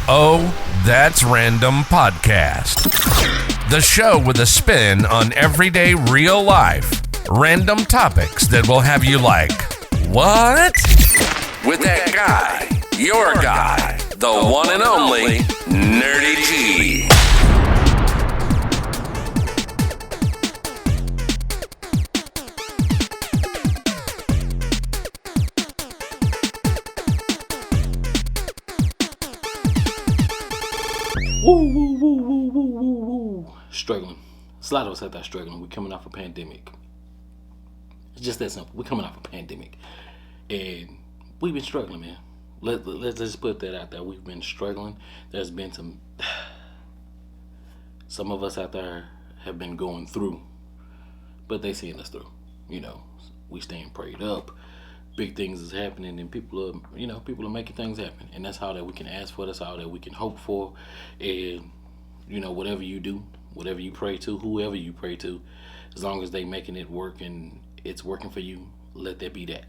Oh, That's Random Podcast. The show with a spin on everyday real life. Random topics that will have you like, what? With that guy, your guy, the one and only Nerdy G. Woo. Struggling. A lot of us out there struggling. We're coming off a pandemic. It's just that simple. We're coming off a pandemic. And we've been struggling, man. Let's just put that out there. We've been struggling. There's been some of us out there have been going through, but they seeing us through. You know, we staying prayed up. Big things is happening, and people are making things happen, and that's how that we can ask for. That's how that we can hope for. And whatever you do, whatever you pray to, whoever you pray to, as long as they making it work and it's working for you, let that be that.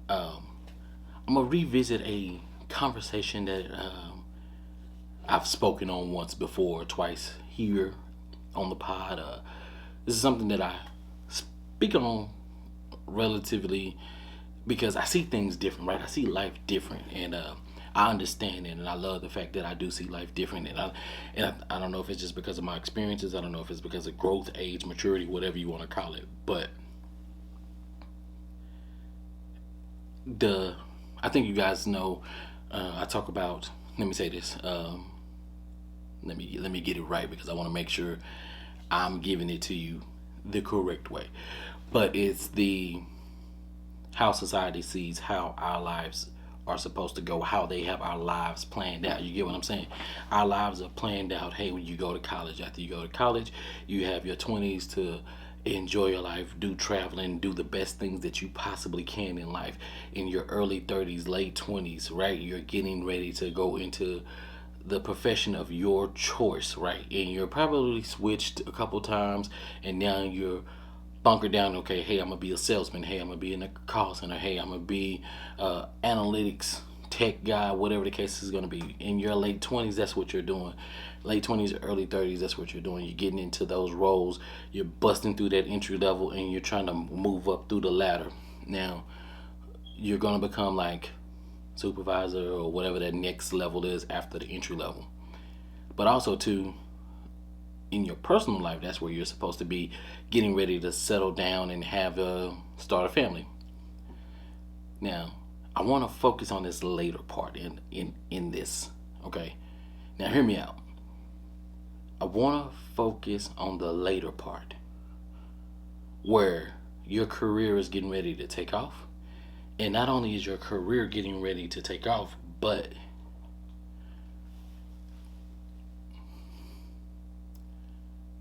I'm gonna revisit a conversation that I've spoken on once before, twice here on the pod. This is something that I speak on relatively because I see things different, right? I see life different, and I understand it, and I love the fact that I do see life different. And I don't know if it's just because of my experiences. I don't know if it's because of growth, age, maturity, whatever you want to call it. But I think you guys know. I talk about. Let me say this. Let me get it right, because I want to make sure I'm giving it to you the correct way. But it's how society sees how our lives are supposed to go, how they have our lives planned out. You get what I'm saying? Our lives are planned out. Hey, when you go to college, after you go to college, you have your 20s to enjoy your life, do traveling, do the best things that you possibly can in life. In your early 30s, late 20s, right? You're getting ready to go into the profession of your choice, right? And you're probably switched a couple times, and now you're bunker down. Okay, hey, I'm gonna be a salesman. Hey, I'm gonna be in a call center. Hey, I'm gonna be analytics tech guy, whatever the case is gonna be. In your late 20s, that's what you're doing. Late 20s, early 30s, that's what you're doing. You're getting into those roles. You're busting through that entry level, and you're trying to move up through the ladder. Now, you're gonna become like supervisor or whatever that next level is after the entry level. But also too, in your personal life, that's where you're supposed to be getting ready to settle down and start a family. Now, I want to focus on this later part in this, okay? Now, hear me out. I want to focus on the later part where your career is getting ready to take off. And not only is your career getting ready to take off, but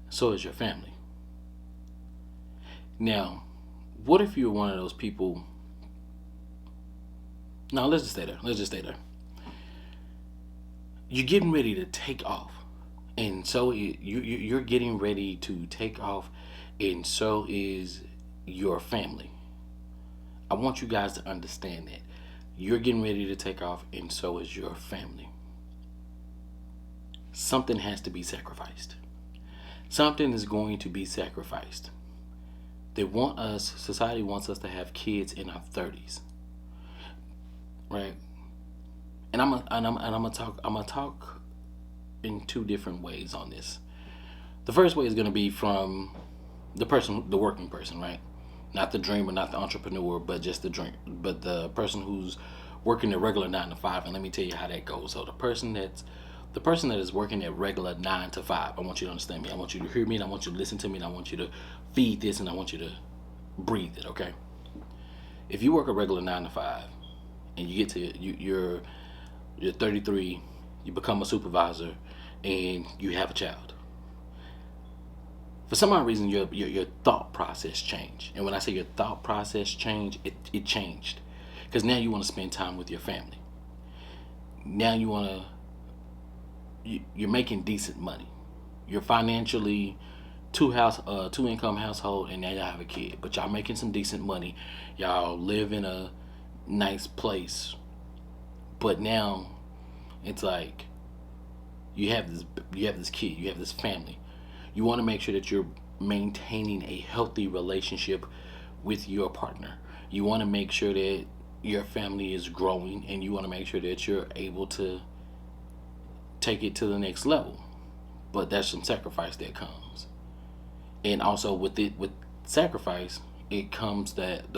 so is your family. Now, what if you're one of those people? No, let's just stay there. You're getting ready to take off, and so you're getting ready to take off, and so is your family. I want you guys to understand that you're getting ready to take off, and so is your family. Something has to be sacrificed. Something is going to be sacrificed. Society wants us to have kids in our 30s, right? And I'm gonna talk in two different ways on this. The first way is gonna be from the working person, right? Not the dreamer, not the entrepreneur, but just the person who's working a regular 9 to 5. And let me tell you how that goes. So the person that is working at regular 9 to 5, I want you to understand me. I want you to hear me, and I want you to listen to me, and I want you to feed this, and I want you to breathe it, okay? If you work a regular 9 to 5, and you get to you're 33, you become a supervisor, and you have a child. For some odd reason, your thought process changed. And when I say your thought process changed, it changed. Because now you want to spend time with your family. Now you're making decent money. You're financially two income household, and now y'all have a kid. But y'all making some decent money. Y'all live in a nice place. But now It's like you have this kid, you have this family. You want to make sure that you're maintaining a healthy relationship with your partner. You want to make sure that your family is growing, and you want to make sure that you're able to take it to the next level. But there's some sacrifice that comes. And also with sacrifice, it comes that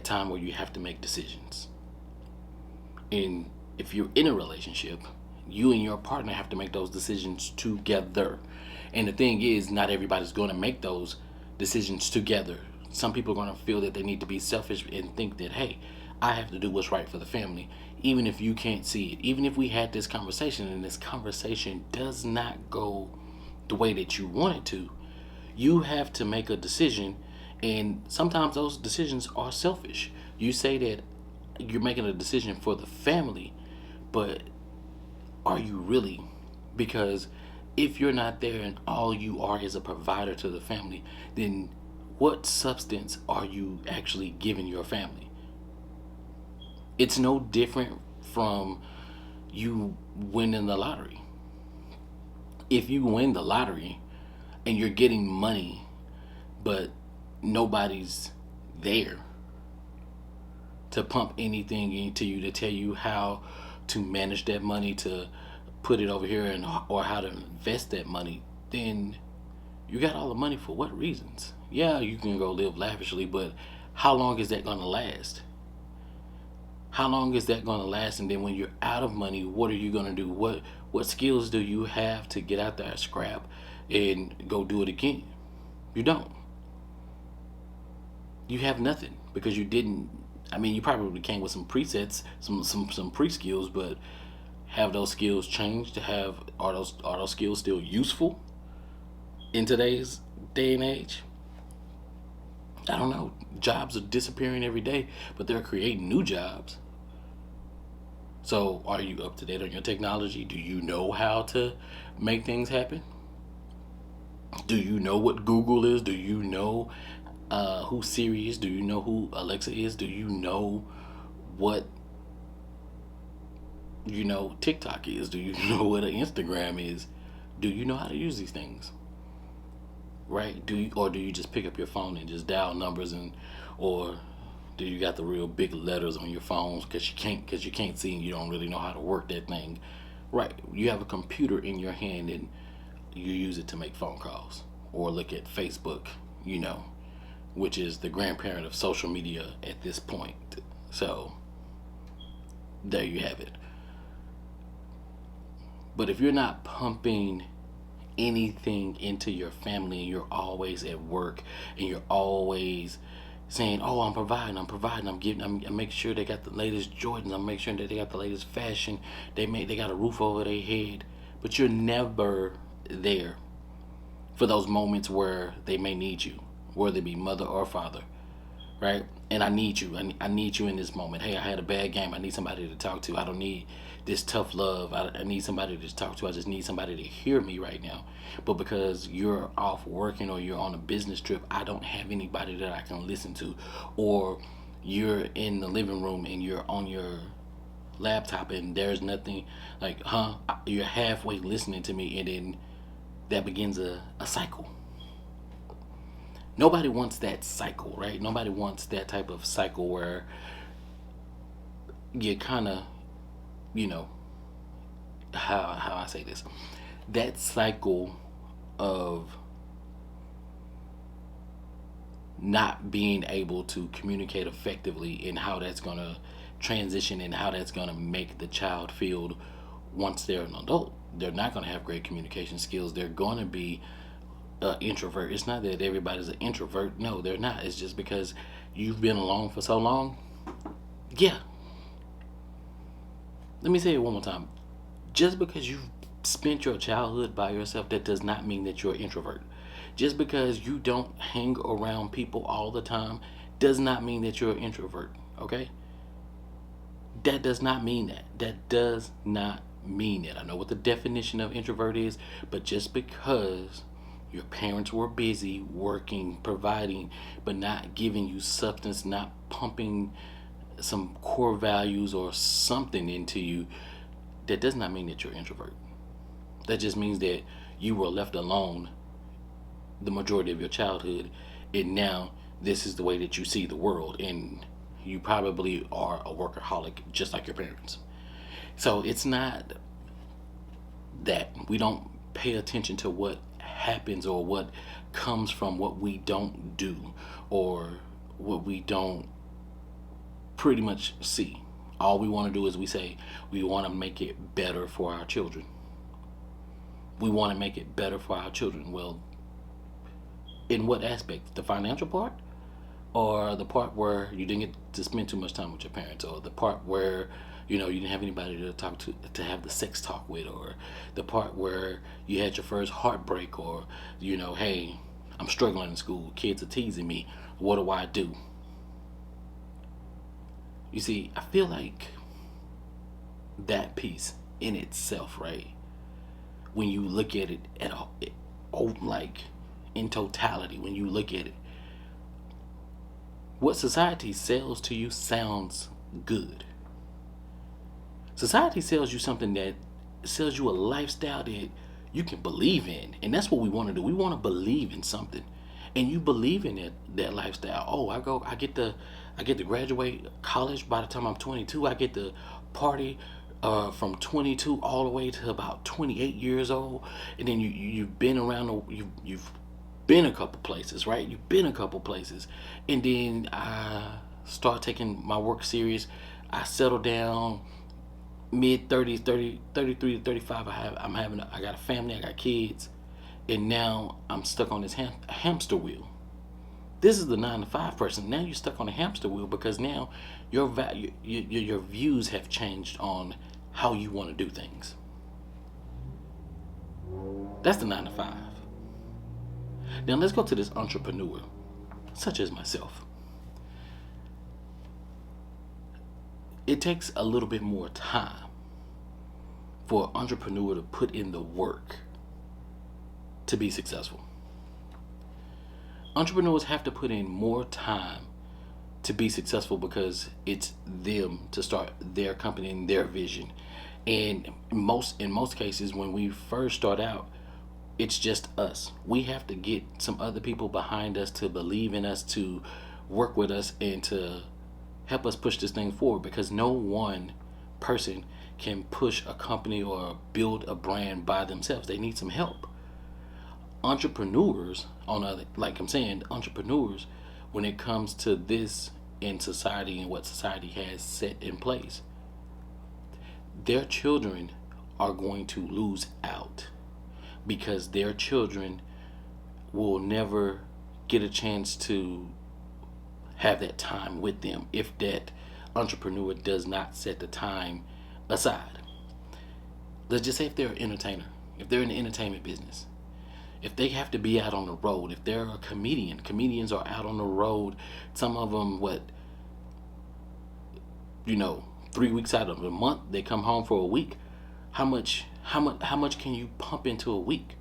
time where you have to make decisions. And if you're in a relationship, you and your partner have to make those decisions together. And the thing is, not everybody's going to make those decisions together. Some people are going to feel that they need to be selfish and think that, hey, I have to do what's right for the family, even if you can't see it. Even if we had this conversation and this conversation does not go the way that you want it to, you have to make a decision. And sometimes those decisions are selfish. You say that you're making a decision for the family, but are you really? Because if you're not there and all you are is a provider to the family, then what substance are you actually giving your family? It's no different from you winning the lottery. If you win the lottery and you're getting money, but nobody's there to pump anything into you to tell you how to manage that money, to put it over here, or how to invest that money, then you got all the money for what reasons? Yeah, you can go live lavishly, but how long is that going to last? How long is that going to last? And then when you're out of money, what are you going to do? What skills do you have to get out there, scrap, and go do it again? You don't. You have nothing, because you didn't. I mean, you probably came with some presets, some pre-skills, but have those skills changed? Are those skills still useful in today's day and age? I don't know. Jobs are disappearing every day, but they're creating new jobs. So are you up to date on your technology? Do you know how to make things happen? Do you know what Google is? Do you know who Siri is? Do you know who Alexa is? Do you know what TikTok is? Do you know what an Instagram is? Do you know how to use these things? Right? Do you just pick up your phone and just dial numbers, or do you got the real big letters on your phones because you can't see and you don't really know how to work that thing? Right? You have a computer in your hand and you use it to make phone calls or look at Facebook, which is the grandparent of social media at this point. So there you have it. But if you're not pumping anything into your family, and you're always at work, and you're always saying, "Oh, I'm providing, I'm making sure they got the latest Jordans, I'm making sure that they got the latest fashion, they got a roof over their head," but you're never there for those moments where they may need you, whether it be mother or father, right? And I need you. I need you in this moment. Hey, I had a bad game. I need somebody to talk to. I don't need this tough love. I need somebody to talk to. I just need somebody to hear me right now. But because you're off working or you're on a business trip, I don't have anybody that I can listen to. Or you're in the living room and you're on your laptop and there's nothing, like, you're halfway listening to me, and then that begins a cycle. Nobody wants that cycle, right? Nobody wants that type of cycle where you kind of, how I say this, that cycle of not being able to communicate effectively, and how that's going to transition and how that's going to make the child feel once they're an adult. They're not going to have great communication skills. They're going to be introvert. It's not that everybody's an introvert. No, they're not. It's just because you've been alone for so long. Yeah. Let me say it one more time. Just because you've spent your childhood by yourself, that does not mean that you're an introvert. Just because you don't hang around people all the time does not mean that you're an introvert. Okay? That does not mean that. That does not mean it. I know what the definition of introvert is, but just because your parents were busy working, providing, but not giving you substance, not pumping some core values or something into you, that does not mean that you're an introvert. That just means that you were left alone the majority of your childhood, and now this is the way that you see the world, and you probably are a workaholic just like your parents. So it's not that we don't pay attention to what happens or what comes from what we don't do or what we don't pretty much see. All we want to do is we say we want to make it better for our children. We want to make it better for our children. Well, in what aspect? The financial part? Or the part where you didn't get to spend too much time with your parents? Or the part where, you didn't have anybody to talk to have the sex talk with? Or the part where you had your first heartbreak? Or, hey, I'm struggling in school. Kids are teasing me. What do I do? You see, I feel like that piece in itself, right? When you look at it like in totality, when you look at it, what society sells to you sounds good. Society sells you something that sells you a lifestyle that you can believe in, and that's what we want to do. We want to believe in something, and you believe in that lifestyle. Oh, I get to graduate college by the time I'm 22. I get to party from 22 all the way to about 28 years old, and then you've been around. You've been a couple places, right? You've been a couple places, and then I start taking my work serious. I settle down, mid 30s, 33 to 35. I got a family, I got kids, and now I'm stuck on this hamster wheel. This is the 9 to 5 person. Now you're stuck on a hamster wheel because now your views have changed on how you want to do things. That's the 9 to 5. Now let's go to this entrepreneur, such as myself. It takes a little bit more time for an entrepreneur to put in the work to be successful. Entrepreneurs have to put in more time to be successful because it's them to start their company and their vision. And in most cases, when we first start out, it's just us. We have to get some other people behind us to believe in us, to work with us, and to help us push this thing forward, because no one person can push a company or build a brand by themselves. They need some help. Entrepreneurs, entrepreneurs, when it comes to this in society and what society has set in place, their children are going to lose out, because their children will never get a chance to have that time with them if that entrepreneur does not set the time aside. Let's just say if they're an entertainer, if they're in the entertainment business, if they have to be out on the road, if they're a comedian, comedians are out on the road, some of them, 3 weeks out of the month, they come home for a week. How much can you pump into a week,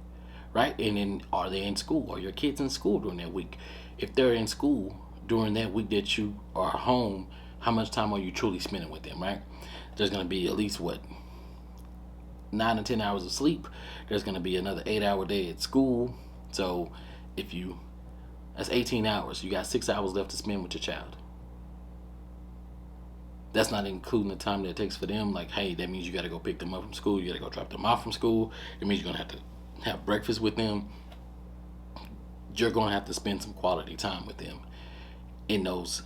right? And then are they in school? Are your kids in school during that week? If they're in school during that week that you are home, how much time are you truly spending with them, right? There's going to be at least 9 to 10 hours of sleep. There's going to be another 8-hour day at school. So that's 18 hours. You got 6 hours left to spend with your child. That's not including the time that it takes for them. Like, hey, that means you got to go pick them up from school. You got to go drop them off from school. It means you're going to have to have breakfast with them. You're going to have to spend some quality time with them in those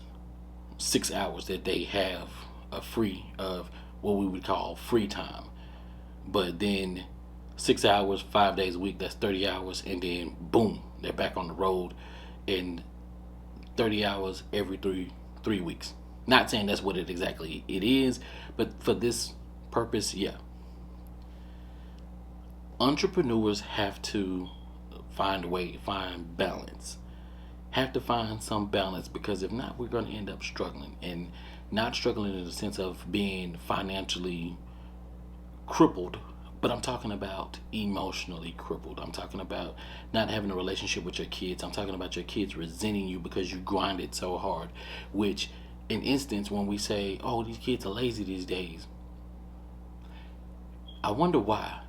6 hours that they have of what we would call free time. But then 6 hours, 5 days a week, that's 30 hours. And then boom, they're back on the road in 30 hours every three weeks. Not saying that's what it is, but for this purpose, yeah. Entrepreneurs have to find balance. Have to find some balance, because if not, we're going to end up struggling. And not struggling in the sense of being financially crippled, but I'm talking about emotionally crippled. I'm talking about not having a relationship with your kids. I'm talking about your kids resenting you because you grinded so hard, which in instance when we say, oh, these kids are lazy these days, I wonder why.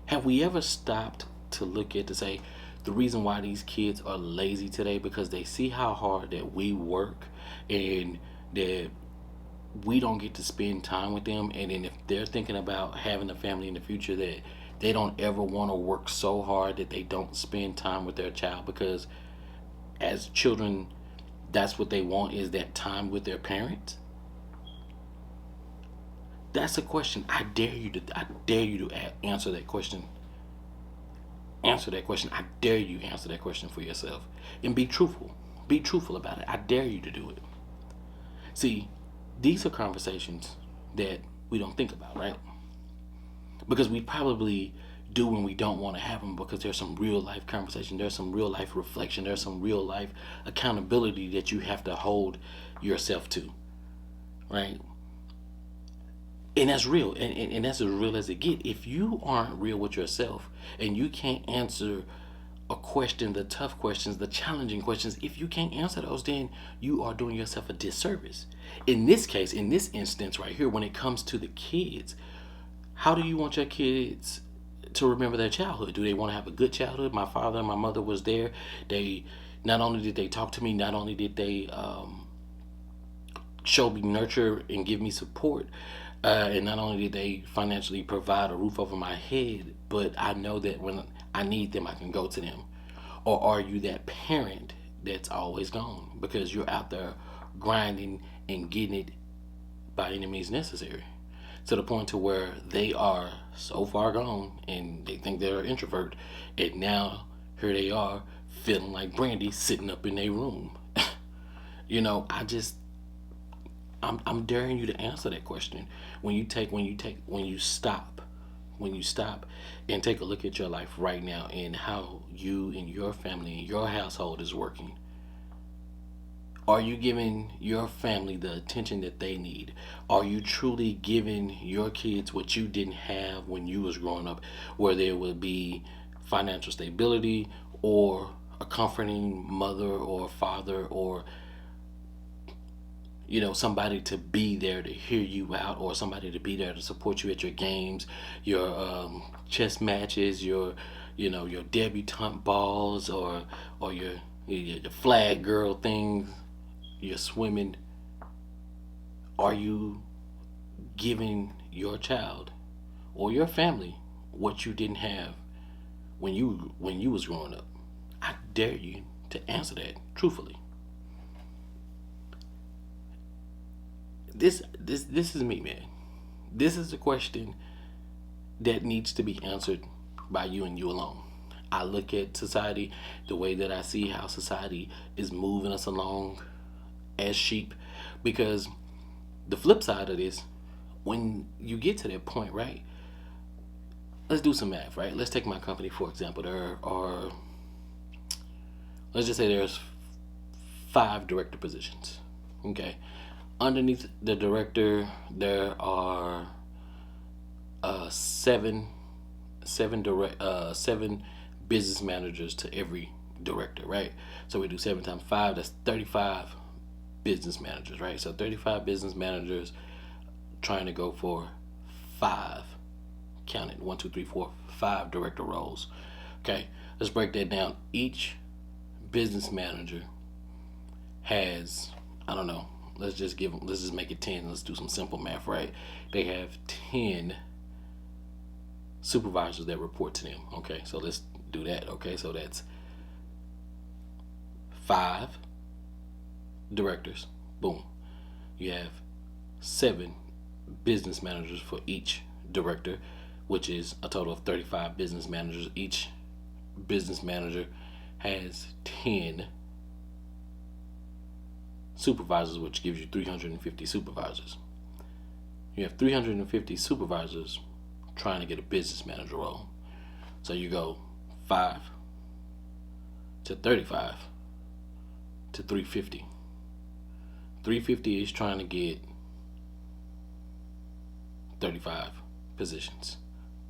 Have we ever stopped to look at to say the reason why these kids are lazy today because they see how hard that we work and that we don't get to spend time with them, and then if they're thinking about having a family in the future, that they don't ever want to work so hard that they don't spend time with their child, because as children that's what they want, is that time with their parents. That's a question. I dare you to answer that question. Answer that question. I dare you answer that question for yourself and be truthful. Be truthful about it. I dare you to do it. See, these are conversations that we don't think about, right? Because we probably do when we don't want to have them, because there's some real life conversation, there's some real life reflection, there's some real life accountability that you have to hold yourself to, right? And that's real, and that's as real as it gets. If you aren't real with yourself and you can't answer a question, the tough questions, the challenging questions, if you can't answer those, then you are doing yourself a disservice. In this case, in this instance right here, when it comes to the kids, how do you want your kids to remember their childhood? Do they want to have a good childhood? My father and my mother was there. They not only did they talk to me, not only did they show me nurture and give me support, and not only did they financially provide a roof over my head, but I know that when I need them, I can go to them. Or are you that parent that's always gone because you're out there grinding and getting it by any means necessary, to the point to where they are so far gone and they think they're an introvert, and now here they are feeling like Brandy sitting up in their room. I'm daring you to answer that question. When you stop and take a look at your life right now and how you and your family and your household is working. Are you giving your family the attention that they need? Are you truly giving your kids what you didn't have when you was growing up, where there would be financial stability or a comforting mother or father, or somebody to be there to hear you out, or somebody to be there to support you at your games, your chess matches, your debutante balls, or your flag girl things, your swimming? Are you giving your child or your family what you didn't have when you was growing up? I dare you to answer that truthfully. This is me, man. This is a question that needs to be answered by you and you alone. I look at society the way that I see how society is moving us along as sheep, because the flip side of this, when you get to that point, right? Let's do some math, right? Let's take my company for example. Let's just say there's 5 director positions. Okay. Underneath the director, there are 7 business managers to every director, right? So we do 7 times 5, that's 35 business managers, right? So 35 business managers trying to go for 5, count it, 1, 2, 3, 4, 5 director roles. Okay, let's break that down. Each business manager has, I don't know, let's just make it 10. Let's do some simple math, right? They have 10 supervisors that report to them. Okay, so let's do that. Okay, so that's 5 directors. Boom. You have 7 business managers for each director, which is a total of 35 business managers. Each business manager has 10 supervisors, which gives you 350 supervisors. You have 350 supervisors trying to get a business manager role. So you go 5 to 35 to 350. 350 is trying to get 35 positions.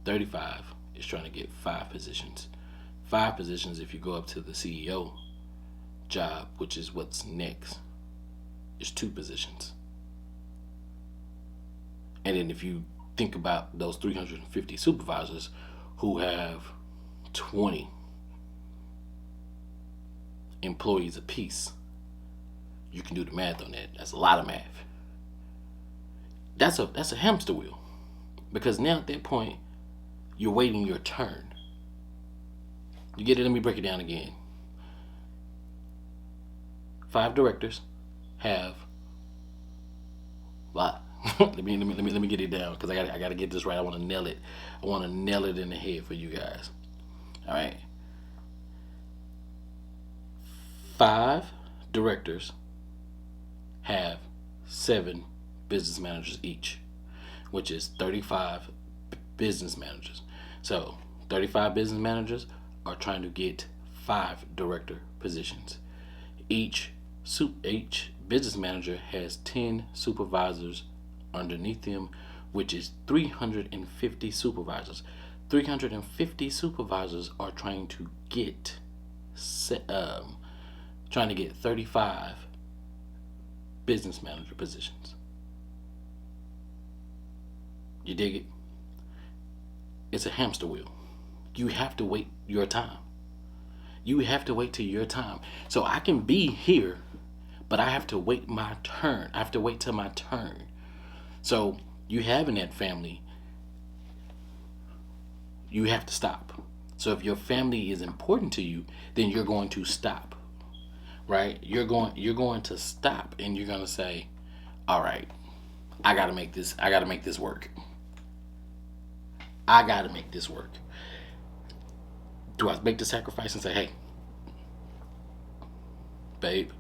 35 is trying to get 5 positions. 5 positions, if you go up to the CEO job, which is what's next, is 2 positions. And then if you think about those 350 supervisors who have 20 employees apiece. You can do the math on that. That's a lot of math. That's a hamster wheel. Because now at that point, you're waiting your turn. You get it? Let me break it down again. 5 directors have lot. let me get it down because I gotta get this right. I want to nail it. I want to nail it in the head for you guys. All right. 5 directors have 7 business managers each, which is 35 business managers. So 35 business managers are trying to get 5 director positions. Each business manager has 10 supervisors underneath them, which is 350 supervisors. 350 supervisors are trying to get 35 business manager positions. You dig it? It's a hamster wheel. You have to wait your time. You have to wait till your time. So I can be here, but I have to wait my turn. I have to wait till my turn. So you having that family, you have to stop. So if your family is important to you, then you're going to stop. Right? You're going to stop and you're going to say, all right, I got to make this work. I got to make this work. Do I make the sacrifice and say, hey, babe,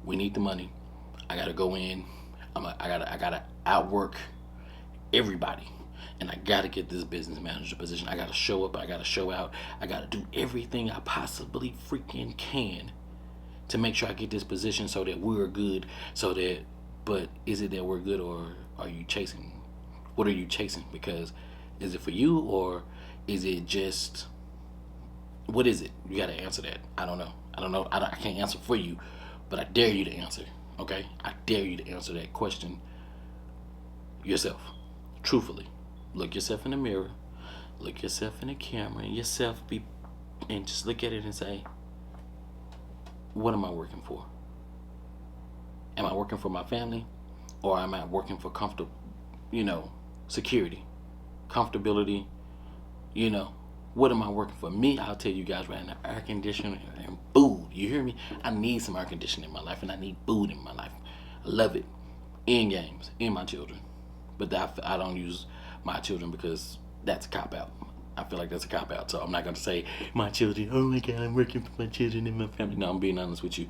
we need the money. I got to go in. I got to outwork everybody. And I got to get this business manager position. I got to show up. I got to show out. I got to do everything I possibly freaking can to make sure I get this position so that we're good. But is it that we're good, or are you chasing? What are you chasing? Because is it for you, or is it just, what is it? You got to answer that. I don't know. I can't answer for you, but I dare you to answer. Okay? I dare you to answer that question yourself, truthfully. Look yourself in the mirror, look yourself in the camera, and just look at it and say, what am I working for? Am I working for my family, or am I working for security, comfortability? What am I working for? Me, I'll tell you guys right now, air conditioning and food. You hear me? I need some air conditioning in my life, and I need food in my life. I love it. In games, in my children. But I don't use my children because that's a cop-out. I feel like that's a cop-out. So I'm not going to say, my children, oh my God, I'm working for my children and my family. No, I'm being honest with you.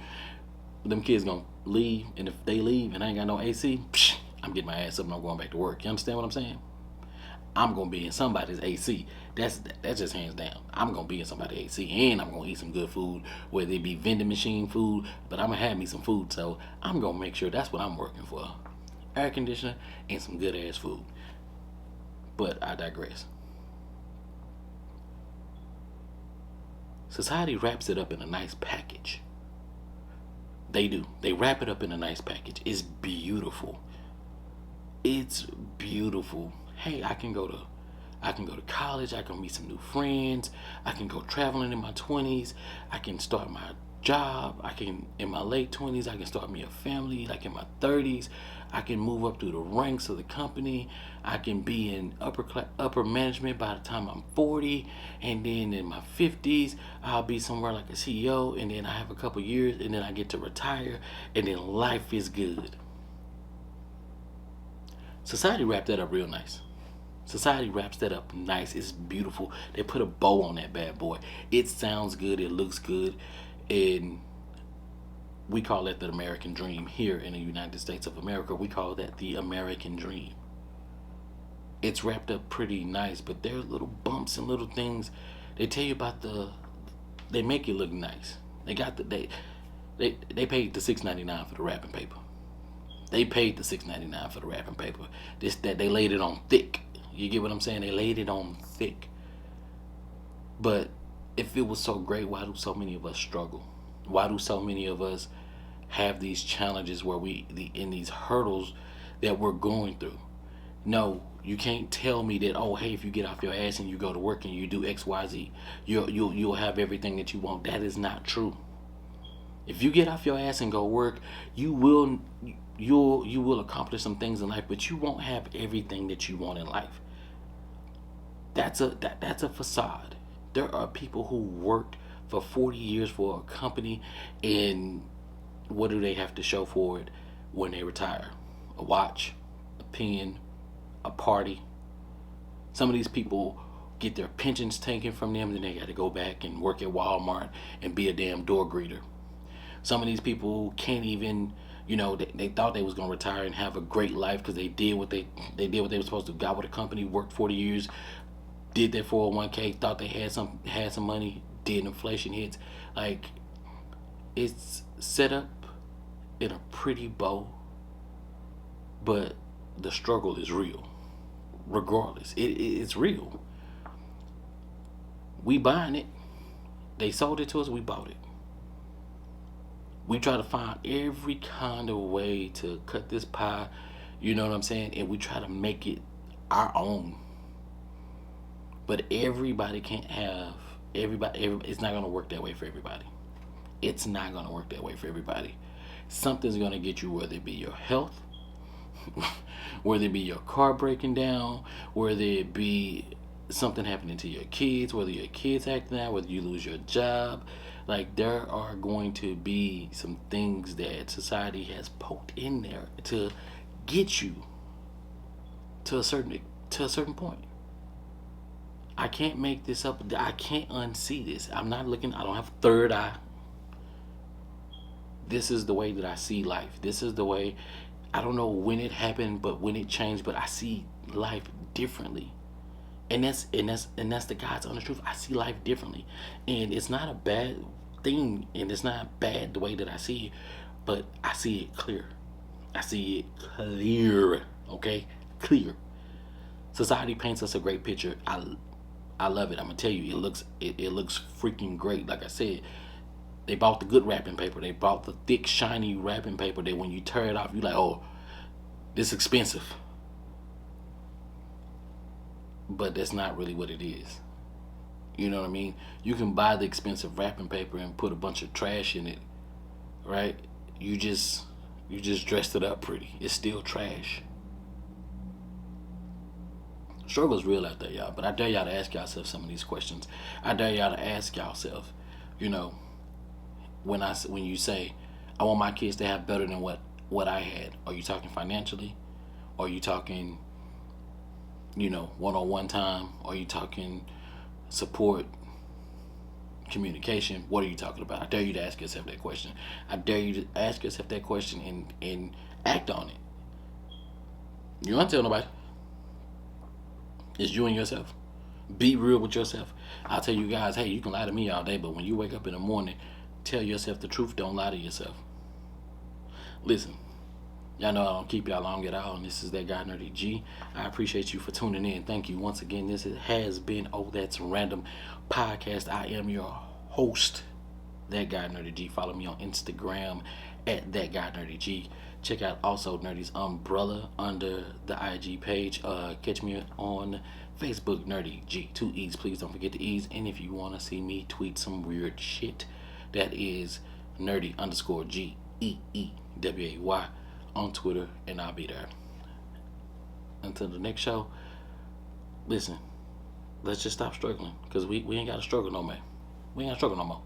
Them kids going to leave, and if they leave and I ain't got no AC, I'm getting my ass up and I'm going back to work. You understand what I'm saying? I'm going to be in somebody's AC. That's just hands down. I'm going to be in somebody's AC, and I'm going to eat some good food, whether it be vending machine food, but I'm going to have me some food. So I'm going to make sure that's what I'm working for. Air conditioner and some good ass food. But I digress. Society wraps it up in a nice package. They do. They wrap it up in a nice package. It's beautiful. It's beautiful. Hey, I can go to college. I can meet some new friends. I can go traveling in my 20s. I can start my job. In my late 20s, I can start me a family. Like in my 30s, I can move up through the ranks of the company. I can be in upper management by the time I'm 40, and then in my 50s, I'll be somewhere like a CEO, and then I have a couple years, and then I get to retire, and then life is good. Society wrapped that up real nice. Society wraps that up nice. It's beautiful. They put a bow on that bad boy. It sounds good. It looks good. And we call that the American dream. Here in the United States of America, we call that the American dream. It's wrapped up pretty nice, but there are little bumps and little things. They tell you about they make it look nice. They paid the $6.99 for the wrapping paper. They paid the $6.99 for the wrapping paper. They laid it on thick. You get what I'm saying? They laid it on thick. But if it was so great, why do so many of us struggle? Why do so many of us have these challenges where in these hurdles that we're going through? No, you can't tell me that, oh, hey, if you get off your ass and you go to work and you do XYZ, you'll have everything that you want. That is not true. If you get off your ass and go work, you will accomplish some things in life, but you won't have everything that you want in life. That's a facade. There are people who worked for 40 years for a company, and what do they have to show for it when they retire? A watch, a pen, a party. Some of these people get their pensions taken from them, then they got to go back and work at Walmart and be a damn door greeter. Some of these people can't even, they thought they was gonna retire and have a great life because they did what they were supposed to. Got with a company, worked 40 years, did their 401k, thought they had some money, did inflation hits. Like, it's set up in a pretty bow, but the struggle is real. Regardless, it's real. We buying it. They sold it to us. We bought it. We try to find every kind of way to cut this pie, you know what I'm saying? And we try to make it our own. But everybody can't have everybody. It's not gonna work that way for everybody. It's not gonna work that way for everybody. Something's gonna get you, whether it be your health, whether it be your car breaking down, whether it be something happening to your kids, whether your kids acting out, whether you lose your job. Like, there are going to be some things that society has poked in there to get you to a certain point. I can't make this up. I can't unsee this. I don't have a third eye. This is the way that I see life. This is the way, I don't know when it happened, but when it changed, but I see life differently. And that's the God's honest truth. I see life differently. And it's not a bad thing, and it's not bad the way that I see it, but I see it clear. I see it clear. Okay? Clear. Society paints us a great picture. I love it. I'm gonna tell you, it looks freaking great. Like I said, they bought the good wrapping paper. They bought the thick, shiny wrapping paper that when you tear it off, you're like, oh, this is expensive. But that's not really what it is. You know what I mean? You can buy the expensive wrapping paper and put a bunch of trash in it, right? You just dressed it up pretty. It's still trash. Struggle's real out there, y'all. But I dare y'all to ask yourself some of these questions. I dare y'all to ask yourself, when you say, I want my kids to have better than what I had. Are you talking financially? Are you talking, one-on-one time? Are you talking support, communication? What are you talking about? I dare you to ask yourself that question. I dare you to ask yourself that question and act on it. You don't tell nobody. It's you and yourself. Be real with yourself. I'll tell you guys, hey, you can lie to me all day, but when you wake up in the morning, tell yourself the truth. Don't lie to yourself. Listen, y'all know I don't keep y'all long at all, and this is That Guy Nerdy G. I appreciate you for tuning in. Thank you once again. This has been That's Random Podcast. I am your host, That Guy Nerdy G. Follow me on Instagram at That Guy Nerdy G. Check out also Nerdy's Umbrella under the IG page. Catch me on Facebook, Nerdy G. 2 E's. Please don't forget the E's. And if you want to see me tweet some weird shit, that is Nerdy_GEEWAY on Twitter, and I'll be there. Until the next show, listen, let's just stop struggling, because we ain't got to struggle no more. We ain't got to struggle no more.